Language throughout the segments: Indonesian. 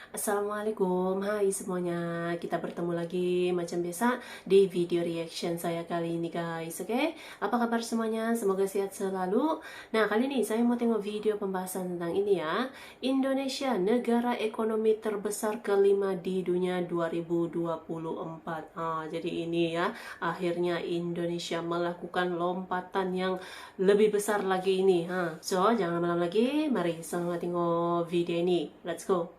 Assalamualaikum, hai semuanya. Kita bertemu lagi macam biasa di video reaction saya kali ini guys. Oke, apa kabar semuanya? Semoga sehat selalu. Nah, kali ini saya mau tengok video pembahasan tentang ini ya. Indonesia, negara ekonomi terbesar kelima di dunia 2024. Jadi ini ya, akhirnya Indonesia melakukan lompatan yang lebih besar lagi ini. So, jangan lama-lama lagi. Mari sama tengok video ini. Let's go.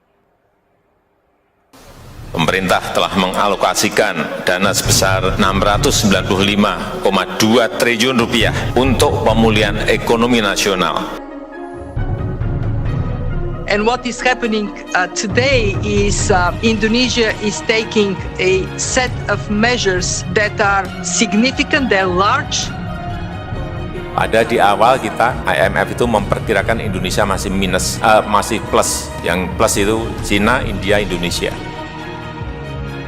Pemerintah telah mengalokasikan dana sebesar 695,2 triliun rupiah untuk pemulihan ekonomi nasional. And what is happening today is Indonesia is taking a set of measures that are significant, they're large. Pada di awal kita IMF itu memperkirakan Indonesia masih minus, masih plus. Yang plus itu Cina, India, Indonesia.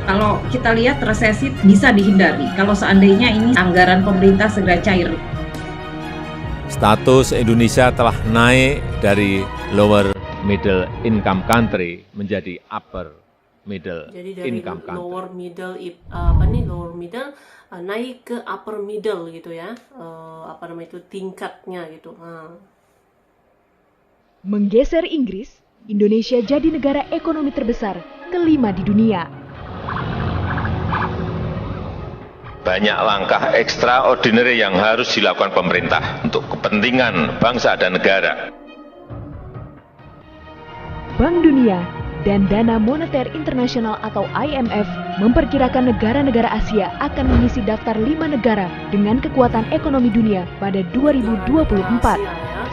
Kalau kita lihat resesi bisa dihindari kalau seandainya ini anggaran pemerintah segera cair. Status Indonesia telah naik dari lower middle income country menjadi upper middle Jadi dari income country. lower middle naik ke upper middle gitu ya. Itu tingkatnya gitu. Menggeser Inggris, Indonesia jadi negara ekonomi terbesar kelima di dunia. Banyak langkah ekstraordinary yang harus dilakukan pemerintah untuk kepentingan bangsa dan negara. Bank Dunia dan Dana Moneter Internasional atau IMF memperkirakan negara-negara Asia akan mengisi daftar 5 negara dengan kekuatan ekonomi dunia pada 2024.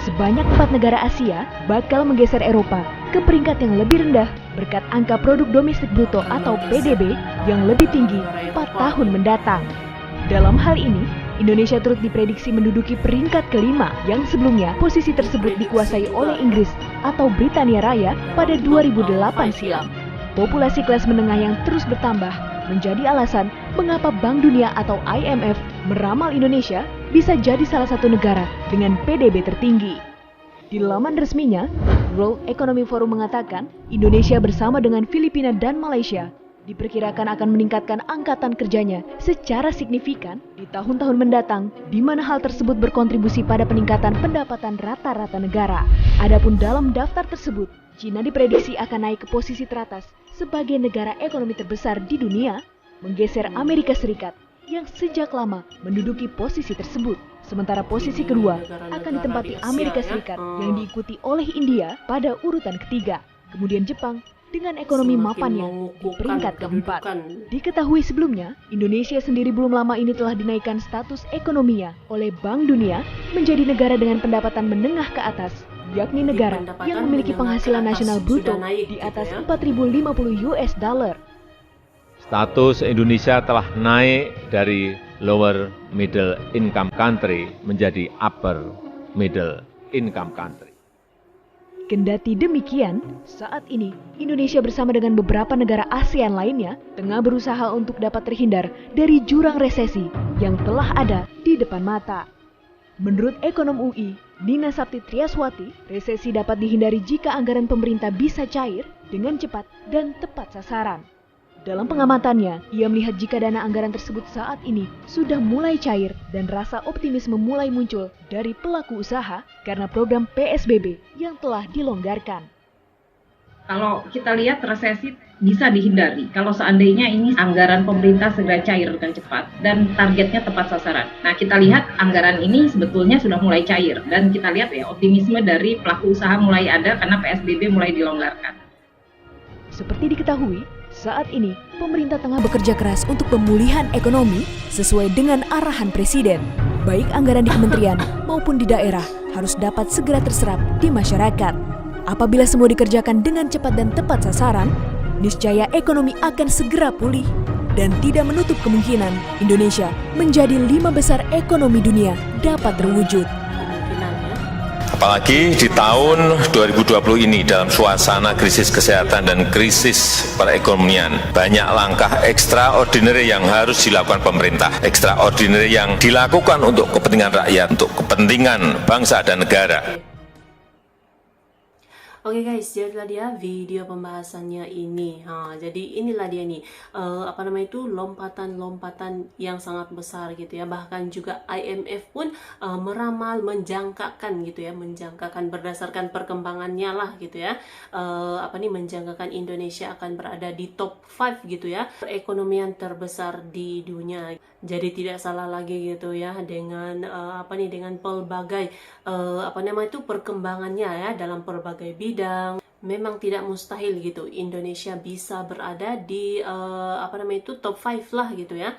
Sebanyak 4 negara Asia bakal menggeser Eropa ke peringkat yang lebih rendah berkat angka produk domestik bruto atau PDB yang lebih tinggi 4 tahun mendatang. Dalam hal ini, Indonesia turut diprediksi menduduki peringkat kelima yang sebelumnya posisi tersebut dikuasai oleh Inggris atau Britania Raya pada 2008 silam. Populasi kelas menengah yang terus bertambah menjadi alasan mengapa Bank Dunia atau IMF meramal Indonesia bisa jadi salah satu negara dengan PDB tertinggi. Di laman resminya, World Economic Forum mengatakan Indonesia bersama dengan Filipina dan Malaysia diperkirakan akan meningkatkan angkatan kerjanya secara signifikan di tahun-tahun mendatang, di mana hal tersebut berkontribusi pada peningkatan pendapatan rata-rata negara. Adapun dalam daftar tersebut, Cina diprediksi akan naik ke posisi teratas sebagai negara ekonomi terbesar di dunia, menggeser Amerika Serikat yang sejak lama menduduki posisi tersebut. Sementara posisi kedua akan ditempati Amerika Serikat yang diikuti oleh India pada urutan ketiga. Kemudian Jepang dengan ekonomi mapannya di peringkat keempat. Diketahui sebelumnya, Indonesia sendiri belum lama ini telah dinaikkan status ekonominya oleh Bank Dunia menjadi negara dengan pendapatan menengah ke atas, yakni negara yang memiliki penghasilan nasional bruto di atas 4.050 US dollar. Status Indonesia telah naik dari lower middle income country menjadi upper middle income country. Kendati demikian, saat ini Indonesia bersama dengan beberapa negara ASEAN lainnya tengah berusaha untuk dapat terhindar dari jurang resesi yang telah ada di depan mata. Menurut ekonom UI, Nina Sapti Triaswati, resesi dapat dihindari jika anggaran pemerintah bisa cair dengan cepat dan tepat sasaran. Dalam pengamatannya, ia melihat jika dana anggaran tersebut saat ini sudah mulai cair dan rasa optimisme mulai muncul dari pelaku usaha karena program PSBB yang telah dilonggarkan. Kalau kita lihat resesi bisa dihindari kalau seandainya ini anggaran pemerintah segera cair dengan cepat dan targetnya tepat sasaran. Nah, kita lihat anggaran ini sebetulnya sudah mulai cair dan kita lihat ya optimisme dari pelaku usaha mulai ada karena PSBB mulai dilonggarkan. Seperti diketahui, saat ini pemerintah tengah bekerja keras untuk pemulihan ekonomi sesuai dengan arahan Presiden. Baik anggaran di kementerian maupun di daerah harus dapat segera terserap di masyarakat. Apabila semua dikerjakan dengan cepat dan tepat sasaran, niscaya ekonomi akan segera pulih dan tidak menutup kemungkinan Indonesia menjadi 5 besar ekonomi dunia dapat terwujud. Apalagi di tahun 2020 ini dalam suasana krisis kesehatan dan krisis perekonomian, banyak langkah ekstraordinary yang harus dilakukan pemerintah. Ekstraordinary yang dilakukan untuk kepentingan rakyat, untuk kepentingan bangsa dan negara. Oke guys, jadilah dia video pembahasannya ini. Jadi inilah dia nih, lompatan-lompatan yang sangat besar gitu ya. Bahkan juga IMF pun meramal, menjangkakan gitu ya, menjangkakan berdasarkan perkembangannya lah gitu ya. Menjangkakan Indonesia akan berada di top 5 gitu ya, perekonomian terbesar di dunia. Jadi tidak salah lagi gitu ya dengan dengan pelbagai perkembangannya ya dalam berbagai bidang. Memang tidak mustahil gitu Indonesia bisa berada di top 5 lah gitu ya,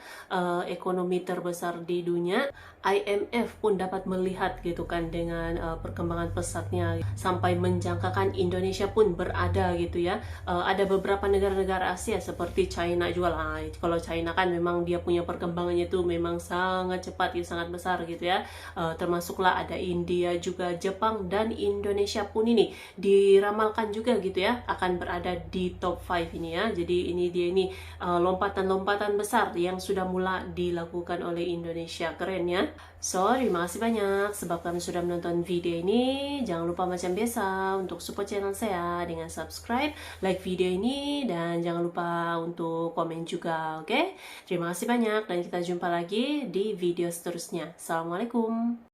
ekonomi terbesar di dunia. IMF pun dapat melihat gitu kan dengan perkembangan pesatnya sampai menjangkakan Indonesia pun berada gitu ya. Ada beberapa negara-negara Asia seperti China juga lah. Kalau China kan memang dia punya perkembangannya itu memang sangat cepat ya, sangat besar gitu ya. Termasuklah ada India juga, Jepang, dan Indonesia pun ini diramalkan juga gitu ya akan berada di top 5 ini ya. Jadi ini dia ini lompatan-lompatan besar yang sudah mulai dilakukan oleh Indonesia. Keren ya. So, terima kasih banyak sebab kalian sudah menonton video ini. Jangan lupa macam biasa untuk support channel saya dengan subscribe, like video ini, dan jangan lupa untuk komen juga, oke? Terima kasih banyak dan kita jumpa lagi di video seterusnya. Assalamualaikum.